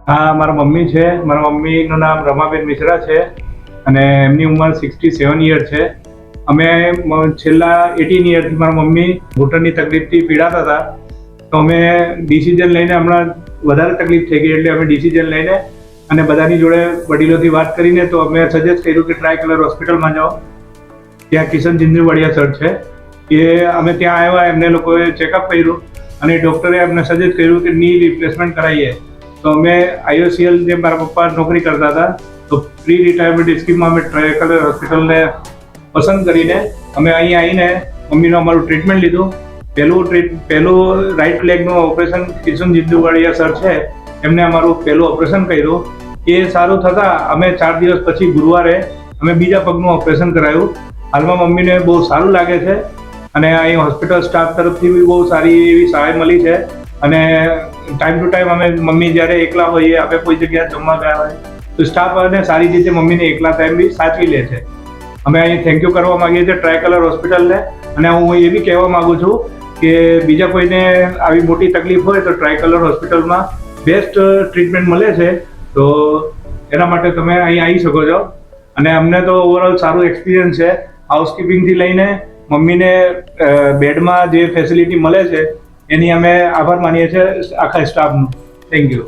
હા, મારા મમ્મી છે. મારા મમ્મીનું નામ રમાબેન મિશ્રા છે અને એમની ઉંમર 67 યર છે. અમે છેલ્લા 18 યરથી મારા મમ્મી ઘૂંટણની તકલીફથી પીડાતા હતા. તો અમે ડિસિઝન લઈને હમણાં વધારે તકલીફ થઈ ગઈ એટલે અમે ડિસિઝન લઈને અને બધાની જોડે વડીલોથી વાત કરીને તો અમે સજેસ્ટ કર્યું કે ટ્રાય કલર હોસ્પિટલમાં જાઓ. ત્યાં કિશન જિંદુવાડિયા સર છે. એ અમે ત્યાં આવ્યા, એમને લોકોએ ચેકઅપ કર્યું અને ડૉક્ટરે અમને સજેસ્ટ કર્યું કે ની રિપ્લેસમેન્ટ કરાવીએ. તો અમે IOCL જે મારા પપ્પા નોકરી કરતા હતા તો પ્રી રિટાયરમેન્ટ સ્કીમમાં અમે ટ્રાય કલર હોસ્પિટલને પસંદ કરીને અમે અહીં આવીને મમ્મીનું અમારું ટ્રીટમેન્ટ લીધું. પહેલું રાઈટ લેગનું ઓપરેશન કિશન જિંદુવાડિયા સર છે એમને અમારું પહેલું ઓપરેશન કર્યું. એ સારું થતાં અમે 4 દિવસ પછી ગુરુવારે અમે બીજા પગનું ઓપરેશન કરાયું. હાલમાં મમ્મીને બહુ સારું લાગે છે અને અહીં હોસ્પિટલ સ્ટાફ તરફથી બી બહુ સારી એવી સહાય મળી છે અને ટાઈમ ટુ ટાઈમ અમે મમ્મી જ્યારે એકલા હોઈએ, આપણે કોઈ જગ્યાએ જમવા ગયા હોય તો સ્ટાફ અને સારી રીતે મમ્મીને એકલા ટાઈમ બી સાચવી લે છે. અમે અહીં થેન્ક યુ કરવા માગીએ છીએ ટ્રાય કલર હોસ્પિટલને અને હું એ બી કહેવા માગું છું કે બીજા કોઈને આવી મોટી તકલીફ હોય તો ટ્રાય કલર હોસ્પિટલમાં બેસ્ટ ટ્રીટમેન્ટ મળે છે. તો એના માટે તમે અહીં આવી શકો છો અને અમને તો ઓવરઓલ સારું એક્સપિરિયન્સ છે. હાઉસકીપિંગથી લઈને મમ્મીને બેડમાં જે ફેસિલિટી મળે છે એની અમે આભાર માનીએ છીએ આખા સ્ટાફનો. Thank you.